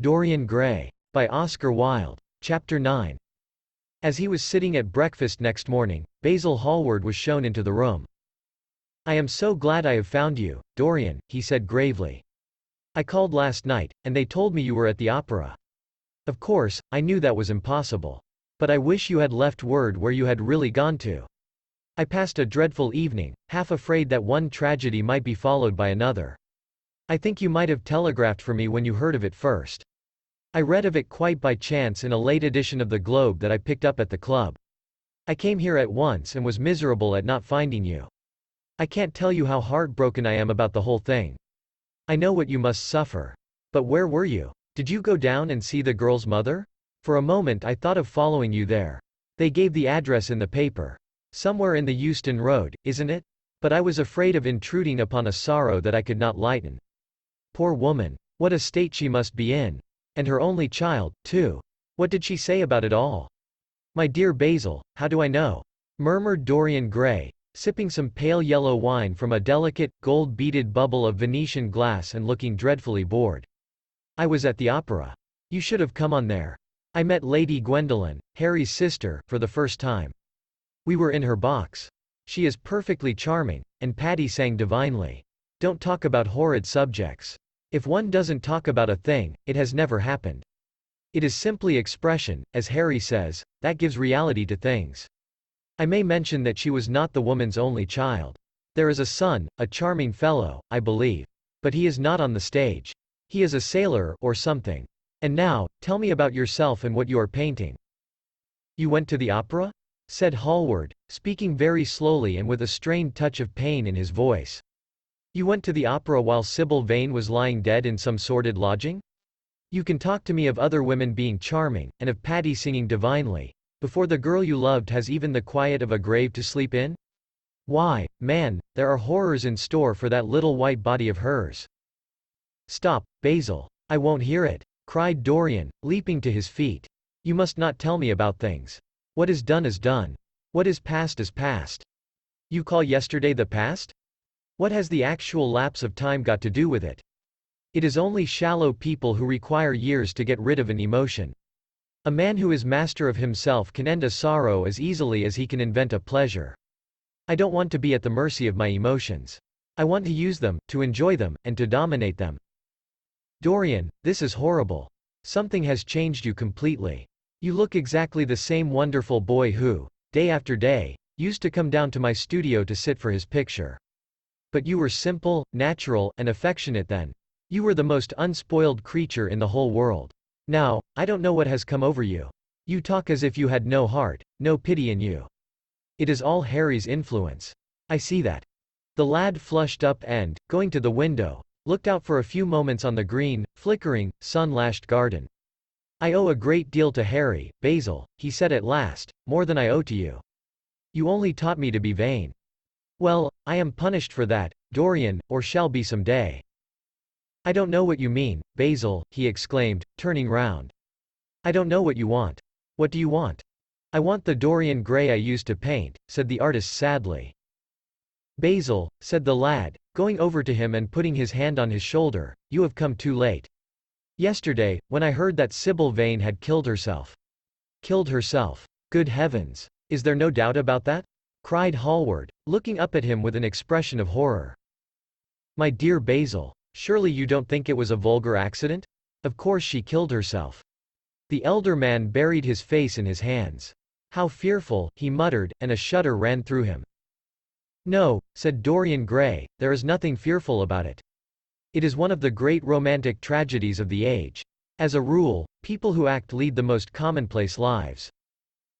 Dorian Gray. By Oscar Wilde. Chapter 9. As he was sitting at breakfast next morning, Basil Hallward was shown into the room. "I am so glad I have found you, Dorian," he said gravely. "I called last night, and they told me you were at the opera. Of course, I knew that was impossible. But I wish you had left word where you had really gone to. I passed a dreadful evening, half afraid that one tragedy might be followed by another. I think you might have telegraphed for me when you heard of it first. I read of it quite by chance in a late edition of the Globe that I picked up at the club. I came here at once and was miserable at not finding you. I can't tell you how heartbroken I am about the whole thing. I know what you must suffer. But where were you? Did you go down and see the girl's mother? For a moment I thought of following you there. They gave the address in the paper. Somewhere in the Euston Road, isn't it? But I was afraid of intruding upon a sorrow that I could not lighten. Poor woman. What a state she must be in. And her only child, too. What did she say about it all?" "My dear Basil, how do I know?" murmured Dorian Gray, sipping some pale yellow wine from a delicate, gold-beaded bubble of Venetian glass and looking dreadfully bored. "I was at the opera. You should have come on there. I met Lady Gwendolen, Harry's sister, for the first time. We were in her box. She is perfectly charming, and Patty sang divinely. Don't talk about horrid subjects. If one doesn't talk about a thing, it has never happened. It is simply expression, as Harry says, that gives reality to things. I may mention that she was not the woman's only child. There is a son, a charming fellow, I believe. But he is not on the stage. He is a sailor, or something. And now, tell me about yourself and what you are painting." "You went to the opera?" said Hallward, speaking very slowly and with a strained touch of pain in his voice. "You went to the opera while Sybil Vane was lying dead in some sordid lodging? You can talk to me of other women being charming, and of Patty singing divinely, before the girl you loved has even the quiet of a grave to sleep in? Why, man, there are horrors in store for that little white body of hers." "Stop, Basil. I won't hear it," cried Dorian, leaping to his feet. "You must not tell me about things. What is done is done. What is past is past. You call yesterday the past? What has the actual lapse of time got to do with it? It is only shallow people who require years to get rid of an emotion. A man who is master of himself can end a sorrow as easily as he can invent a pleasure. I don't want to be at the mercy of my emotions. I want to use them, to enjoy them, and to dominate them." "Dorian, this is horrible. Something has changed you completely. You look exactly the same wonderful boy who, day after day, used to come down to my studio to sit for his picture. But you were simple, natural, and affectionate then. You were the most unspoiled creature in the whole world. Now, I don't know what has come over you. You talk as if you had no heart, no pity in you. It is all Harry's influence. I see that." The lad flushed up and, going to the window, looked out for a few moments on the green, flickering, sun-lashed garden. "I owe a great deal to Harry, Basil," he said at last, "more than I owe to you. You only taught me to be vain. Well, I am punished for that, Dorian, or shall be some day." "I don't know what you mean, Basil," he exclaimed, turning round. "I don't know what you want. What do you want?" "I want the Dorian Gray I used to paint," said the artist sadly. "Basil," said the lad, going over to him and putting his hand on his shoulder, "you have come too late. Yesterday, when I heard that Sybil Vane had killed herself." "Killed herself? Good heavens! Is there no doubt about that?" cried Hallward, looking up at him with an expression of horror. "My dear Basil, surely you don't think it was a vulgar accident? Of course she killed herself." The elder man buried his face in his hands. "How fearful," he muttered, and a shudder ran through him. "No," said Dorian Gray, "there is nothing fearful about it. It is one of the great romantic tragedies of the age. As a rule, people who act lead the most commonplace lives.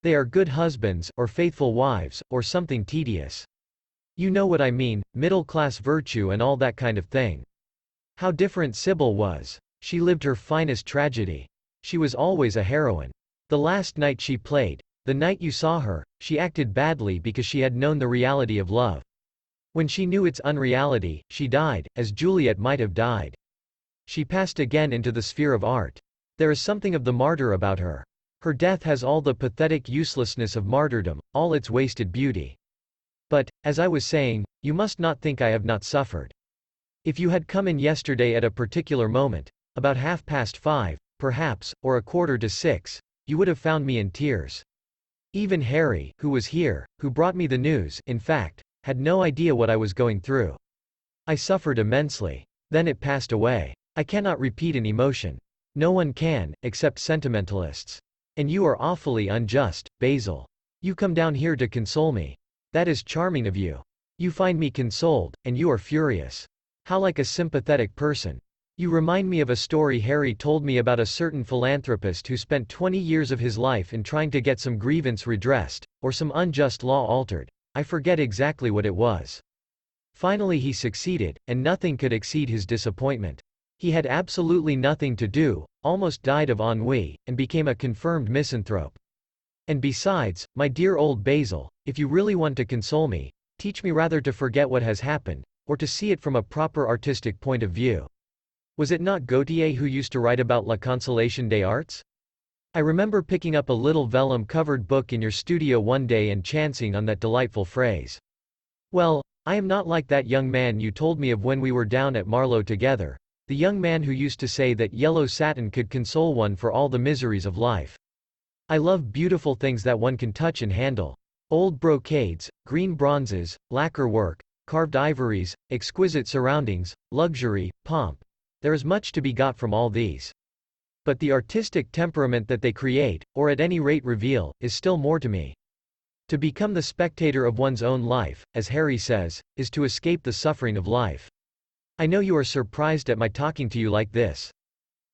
They are good husbands, or faithful wives, or something tedious. You know what I mean, middle-class virtue and all that kind of thing. How different Sybil was. She lived her finest tragedy. She was always a heroine. The last night she played, the night you saw her, she acted badly because she had known the reality of love. When she knew its unreality, she died, as Juliet might have died. She passed again into the sphere of art. There is something of the martyr about her. Her death has all the pathetic uselessness of martyrdom, all its wasted beauty. But, as I was saying, you must not think I have not suffered. If you had come in yesterday at a particular moment, about 5:30, perhaps, or 5:15, you would have found me in tears. Even Harry, who was here, who brought me the news, in fact, had no idea what I was going through. I suffered immensely. Then it passed away. I cannot repeat an emotion. No one can, except sentimentalists. And you are awfully unjust, Basil. You come down here to console me. That is charming of you. You find me consoled, and you are furious. How like a sympathetic person. You remind me of a story Harry told me about a certain philanthropist who spent 20 years of his life in trying to get some grievance redressed, or some unjust law altered. I forget exactly what it was. Finally he succeeded, and nothing could exceed his disappointment. He had absolutely nothing to do, almost died of ennui, and became a confirmed misanthrope. And besides, my dear old Basil, if you really want to console me, teach me rather to forget what has happened, or to see it from a proper artistic point of view. Was it not Gautier who used to write about La Consolation des Arts? I remember picking up a little vellum-covered book in your studio one day and chancing on that delightful phrase. Well, I am not like that young man you told me of when we were down at Marlow together, the young man who used to say that yellow satin could console one for all the miseries of life. I love beautiful things that one can touch and handle. Old brocades, green bronzes, lacquer work, carved ivories, exquisite surroundings, luxury, pomp. There is much to be got from all these. But the artistic temperament that they create, or at any rate reveal, is still more to me. To become the spectator of one's own life, as Harry says, is to escape the suffering of life. I know you are surprised at my talking to you like this.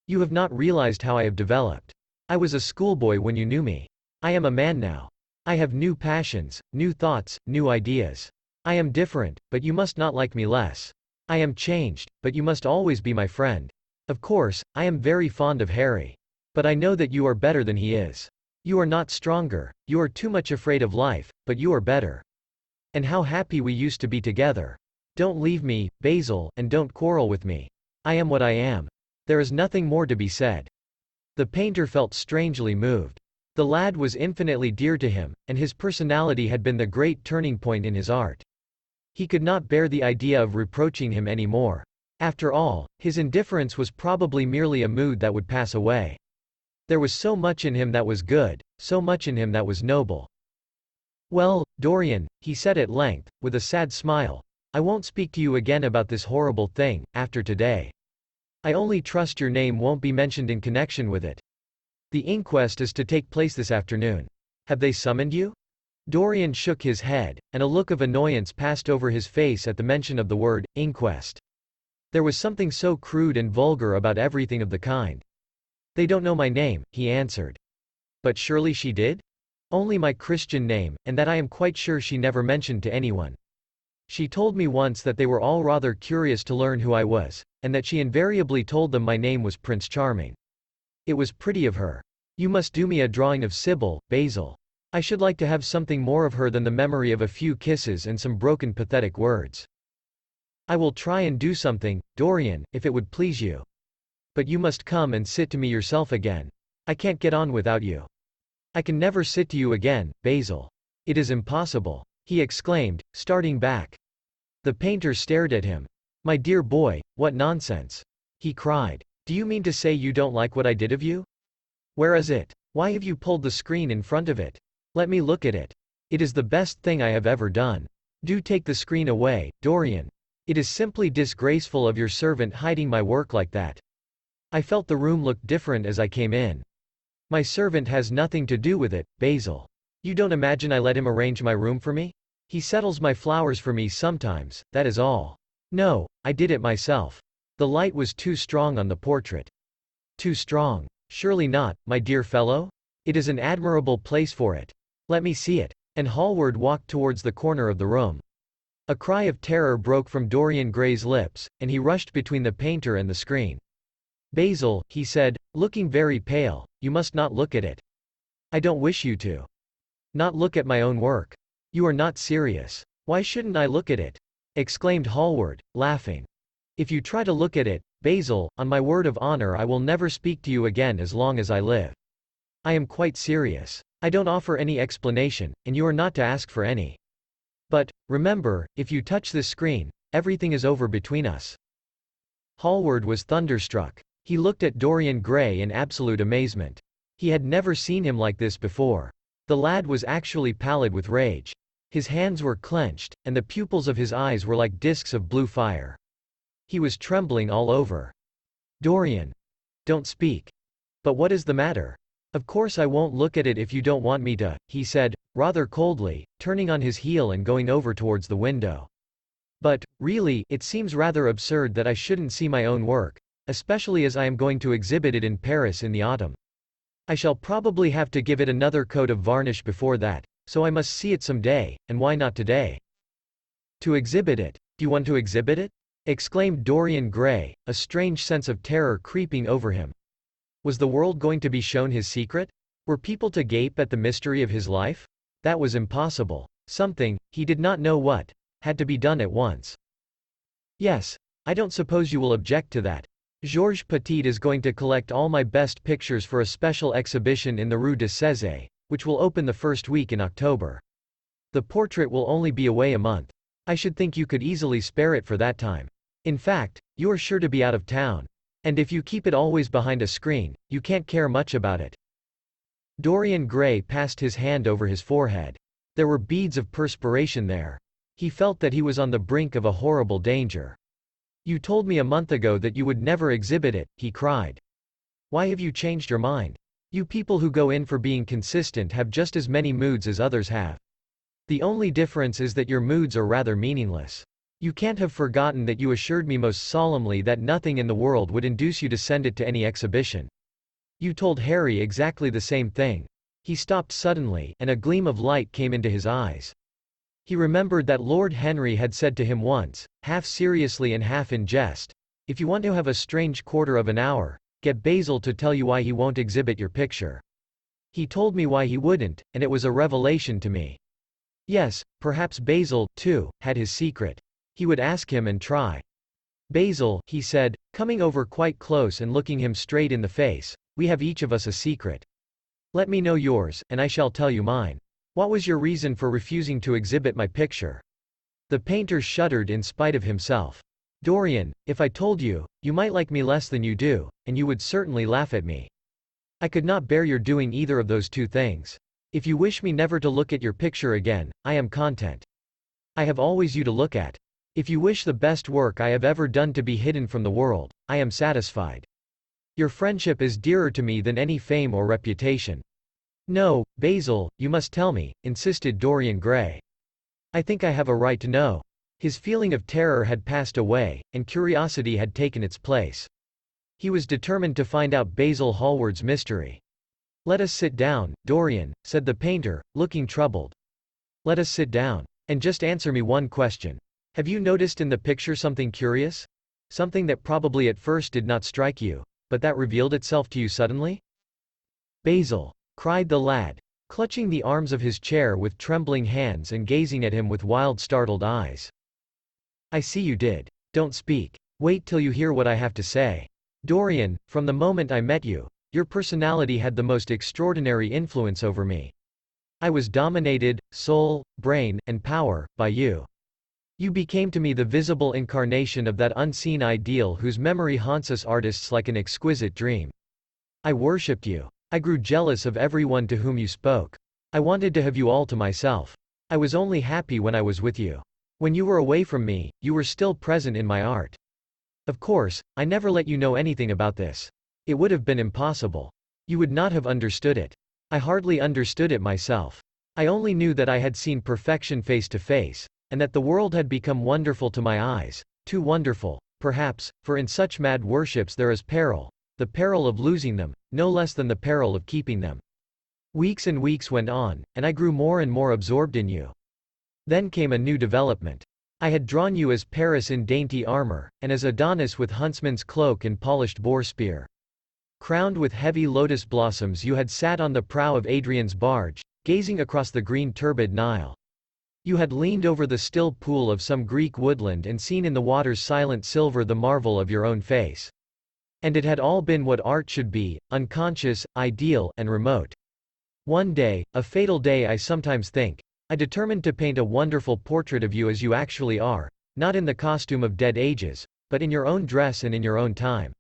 You have not realized how I have developed. I was a schoolboy when you knew me. I am a man now. I have new passions, new thoughts, new ideas. I am different, but you must not like me less. I am changed, but you must always be my friend. Of course, I am very fond of Harry. But I know that you are better than he is. You are not stronger, you are too much afraid of life, but you are better. And how happy we used to be together. Don't leave me, Basil, and don't quarrel with me. I am what I am. There is nothing more to be said. The painter felt strangely moved. The lad was infinitely dear to him, and his personality had been the great turning point in his art. He could not bear the idea of reproaching him any more. After all, his indifference was probably merely a mood that would pass away. There was so much in him that was good, so much in him that was noble. Well, Dorian, he said at length, with a sad smile, I won't speak to you again about this horrible thing, after today. I only trust your name won't be mentioned in connection with it. The inquest is to take place this afternoon. Have they summoned you? Dorian shook his head, and a look of annoyance passed over his face at the mention of the word, inquest. There was something so crude and vulgar about everything of the kind. They don't know my name, he answered. But surely she did? Only my Christian name, and that I am quite sure she never mentioned to anyone. She told me once that they were all rather curious to learn who I was, and that she invariably told them my name was Prince Charming. It was pretty of her. You must do me a drawing of Sybil, Basil. I should like to have something more of her than the memory of a few kisses and some broken pathetic words. I will try and do something, Dorian, if it would please you. But you must come and sit to me yourself again. I can't get on without you. I can never sit to you again, Basil. It is impossible, he exclaimed, starting back. The painter stared at him. My dear boy, what nonsense, he cried. Do you mean to say you don't like what I did of you? Where is it? Why have you pulled the screen in front of it? Let me look at it. It is the best thing I have ever done. Do take the screen away, Dorian. It is simply disgraceful of your servant hiding my work like that. I felt the room looked different as I came in. My servant has nothing to do with it, Basil. You don't imagine I let him arrange my room for me? He settles my flowers for me sometimes, that is all. No, I did it myself. The light was too strong on the portrait. Too strong? Surely not, my dear fellow? It is an admirable place for it. Let me see it. And Hallward walked towards the corner of the room. A cry of terror broke from Dorian Gray's lips, and he rushed between the painter and the screen. Basil, he said, looking very pale, you must not look at it. I don't wish you to. Not look at my own work. You are not serious. Why shouldn't I look at it? Exclaimed Hallward, laughing. If you try to look at it, Basil, on my word of honor I will never speak to you again as long as I live. I am quite serious. I don't offer any explanation, and you are not to ask for any. But, remember, if you touch this screen, everything is over between us. Hallward was thunderstruck. He looked at Dorian Gray in absolute amazement. He had never seen him like this before. The lad was actually pallid with rage. His hands were clenched, and the pupils of his eyes were like discs of blue fire. He was trembling all over. Dorian. Don't speak. But what is the matter? Of course I won't look at it if you don't want me to, he said, rather coldly, turning on his heel and going over towards the window. But, really, it seems rather absurd that I shouldn't see my own work, especially as I am going to exhibit it in Paris in the autumn. I shall probably have to give it another coat of varnish before that, so I must see it some day, and why not today? To exhibit it? Do you want to exhibit it? Exclaimed Dorian Gray, a strange sense of terror creeping over him. Was the world going to be shown his secret? Were people to gape at the mystery of his life? That was impossible. Something, he did not know what, had to be done at once. Yes, I don't suppose you will object to that. Georges Petit is going to collect all my best pictures for a special exhibition in the Rue de Cézanne, which will open the first week in October. The portrait will only be away a month. I should think you could easily spare it for that time. In fact, you are sure to be out of town. And if you keep it always behind a screen, you can't care much about it. Dorian Gray passed his hand over his forehead. There were beads of perspiration there. He felt that he was on the brink of a horrible danger. You told me a month ago that you would never exhibit it, he cried. Why have you changed your mind? You people who go in for being consistent have just as many moods as others have. The only difference is that your moods are rather meaningless. You can't have forgotten that you assured me most solemnly that nothing in the world would induce you to send it to any exhibition. You told Harry exactly the same thing. He stopped suddenly, and a gleam of light came into his eyes. He remembered that Lord Henry had said to him once, half seriously and half in jest, "If you want to have a strange quarter of an hour, get Basil to tell you why he won't exhibit your picture." He told me why he wouldn't, and it was a revelation to me. Yes, perhaps Basil, too, had his secret. He would ask him and try. "Basil," he said, coming over quite close and looking him straight in the face, "we have each of us a secret. Let me know yours, and I shall tell you mine. What was your reason for refusing to exhibit my picture?" The painter shuddered in spite of himself. "Dorian, if I told you, you might like me less than you do, and you would certainly laugh at me. I could not bear your doing either of those two things. If you wish me never to look at your picture again, I am content. I have always you to look at. If you wish the best work I have ever done to be hidden from the world, I am satisfied. Your friendship is dearer to me than any fame or reputation." "No, Basil, you must tell me," insisted Dorian Gray. "I think I have a right to know." His feeling of terror had passed away, and curiosity had taken its place. He was determined to find out Basil Hallward's mystery. "Let us sit down, Dorian," said the painter, looking troubled. "Let us sit down. And just answer me one question. Have you noticed in the picture something curious? Something that probably at first did not strike you, but that revealed itself to you suddenly?" "Basil," cried the lad, clutching the arms of his chair with trembling hands and gazing at him with wild startled eyes. "I see you did. Don't speak. Wait till you hear what I have to say. Dorian, from the moment I met you, your personality had the most extraordinary influence over me. I was dominated, soul, brain, and power, by you. You became to me the visible incarnation of that unseen ideal whose memory haunts us artists like an exquisite dream. I worshipped you. I grew jealous of everyone to whom you spoke. I wanted to have you all to myself. I was only happy when I was with you. When you were away from me, you were still present in my art. Of course, I never let you know anything about this. It would have been impossible. You would not have understood it. I hardly understood it myself. I only knew that I had seen perfection face to face, and that the world had become wonderful to my eyes, too wonderful, perhaps, for in such mad worships there is peril, the peril of losing them, no less than the peril of keeping them. Weeks and weeks went on, and I grew more and more absorbed in you. Then came a new development. I had drawn you as Paris in dainty armor, and as Adonis with huntsman's cloak and polished boar spear. Crowned with heavy lotus blossoms you had sat on the prow of Adrian's barge, gazing across the green turbid Nile. You had leaned over the still pool of some Greek woodland and seen in the water's silent silver the marvel of your own face. And it had all been what art should be, unconscious, ideal, and remote. One day, a fatal day I sometimes think, I determined to paint a wonderful portrait of you as you actually are, not in the costume of dead ages, but in your own dress and in your own time.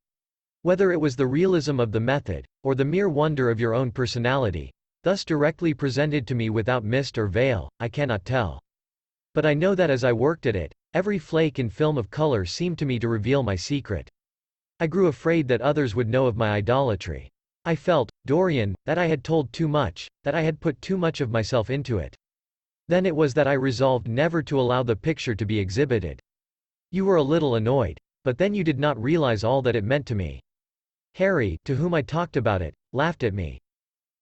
Whether it was the realism of the method, or the mere wonder of your own personality, thus directly presented to me without mist or veil, I cannot tell. But I know that as I worked at it, every flake and film of color seemed to me to reveal my secret. I grew afraid that others would know of my idolatry. I felt, Dorian, that I had told too much, that I had put too much of myself into it. Then it was that I resolved never to allow the picture to be exhibited. You were a little annoyed. But then you did not realize all that it meant to me. Harry, to whom I talked about it, laughed at me.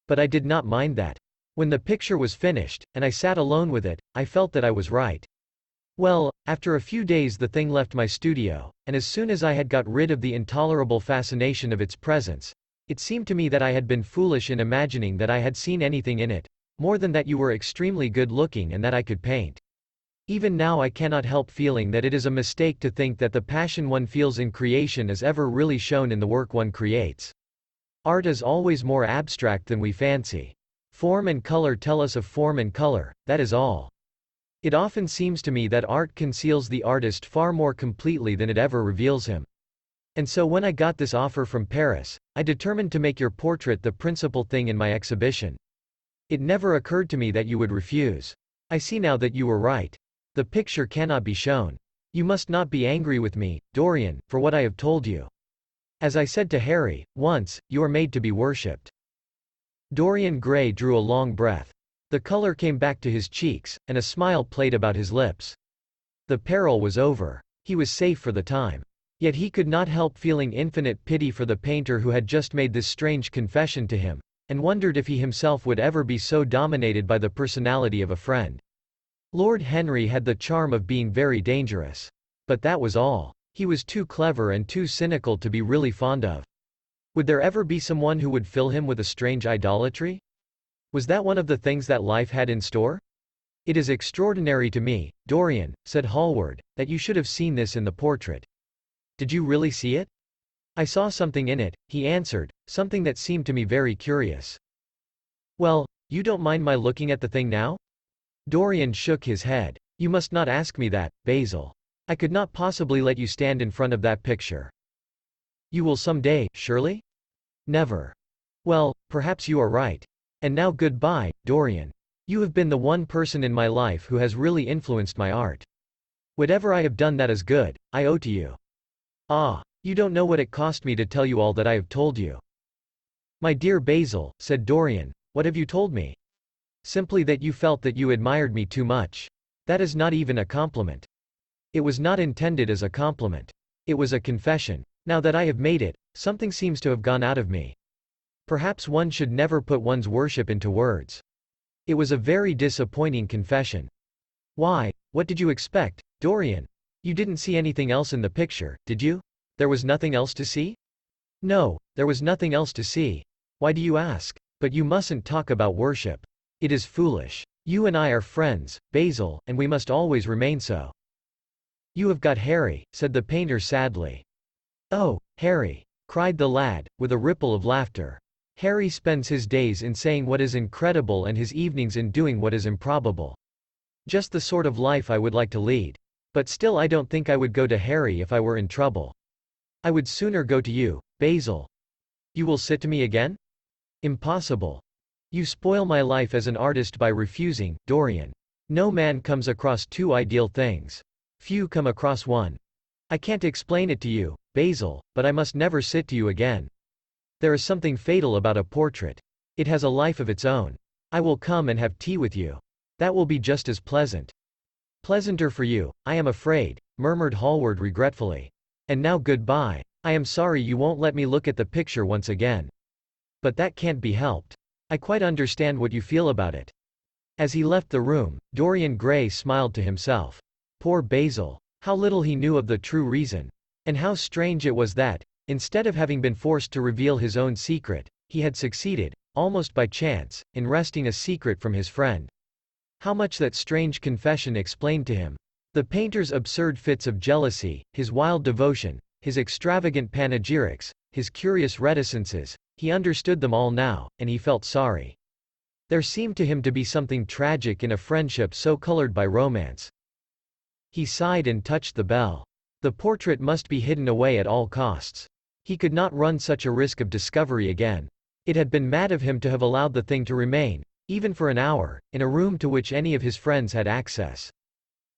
But I did not mind that. When the picture was finished, and I sat alone with it, I felt that I was right. Well, after a few days the thing left my studio, and as soon as I had got rid of the intolerable fascination of its presence, it seemed to me that I had been foolish in imagining that I had seen anything in it, more than that you were extremely good-looking and that I could paint. Even now I cannot help feeling that it is a mistake to think that the passion one feels in creation is ever really shown in the work one creates. Art is always more abstract than we fancy. Form and color tell us of form and color, that is all. It often seems to me that art conceals the artist far more completely than it ever reveals him. And so when I got this offer from Paris, I determined to make your portrait the principal thing in my exhibition. It never occurred to me that you would refuse. I see now that you were right. The picture cannot be shown. You must not be angry with me, Dorian, for what I have told you. As I said to Harry, once, you are made to be worshipped. Dorian Gray drew a long breath. The color came back to his cheeks, and a smile played about his lips. The peril was over. He was safe for the time. Yet he could not help feeling infinite pity for the painter who had just made this strange confession to him, and wondered if he himself would ever be so dominated by the personality of a friend. Lord Henry had the charm of being very dangerous. But that was all. He was too clever and too cynical to be really fond of. Would there ever be someone who would fill him with a strange idolatry? Was that one of the things that life had in store? It is extraordinary to me, Dorian, said Hallward, that you should have seen this in the portrait. Did you really see it? I saw something in it, he answered, something that seemed to me very curious. Well, you don't mind my looking at the thing now? Dorian shook his head. You must not ask me that, Basil. I could not possibly let you stand in front of that picture. You will some day, surely? Never. Well, perhaps you are right. And now goodbye, Dorian. You have been the one person in my life who has really influenced my art. Whatever I have done that is good, I owe to you. Ah, you don't know what it cost me to tell you all that I have told you. My dear Basil, said Dorian, what have you told me? Simply that you felt that you admired me too much. That is not even a compliment. It was not intended as a compliment. It was a confession. Now that I have made it, something seems to have gone out of me. Perhaps one should never put one's worship into words. It was a very disappointing confession. Why, what did you expect, Dorian? You didn't see anything else in the picture, did you? There was nothing else to see? No, there was nothing else to see. Why do you ask? But you mustn't talk about worship. It is foolish. You and I are friends, Basil, and we must always remain so. You have got Harry, said the painter sadly. Oh, Harry, cried the lad, with a ripple of laughter. Harry spends his days in saying what is incredible and his evenings in doing what is improbable. Just the sort of life I would like to lead. But still I don't think I would go to Harry if I were in trouble. I would sooner go to you, Basil. You will sit to me again? Impossible. You spoil my life as an artist by refusing, Dorian. No man comes across two ideal things. Few come across one. I can't explain it to you, Basil, but I must never sit to you again. There is something fatal about a portrait. It has a life of its own. I will come and have tea with you. That will be just as pleasant. Pleasanter for you, I am afraid, murmured Hallward regretfully. And now goodbye. I am sorry you won't let me look at the picture once again. But that can't be helped. I quite understand what you feel about it. As he left the room, Dorian Gray smiled to himself. Poor Basil. How little he knew of the true reason. And how strange it was that, instead of having been forced to reveal his own secret, he had succeeded, almost by chance, in wresting a secret from his friend. How much that strange confession explained to him. The painter's absurd fits of jealousy, his wild devotion, his extravagant panegyrics, his curious reticences, he understood them all now, and he felt sorry. There seemed to him to be something tragic in a friendship so colored by romance. He sighed and touched the bell. The portrait must be hidden away at all costs. He could not run such a risk of discovery again. It had been mad of him to have allowed the thing to remain, even for an hour, in a room to which any of his friends had access.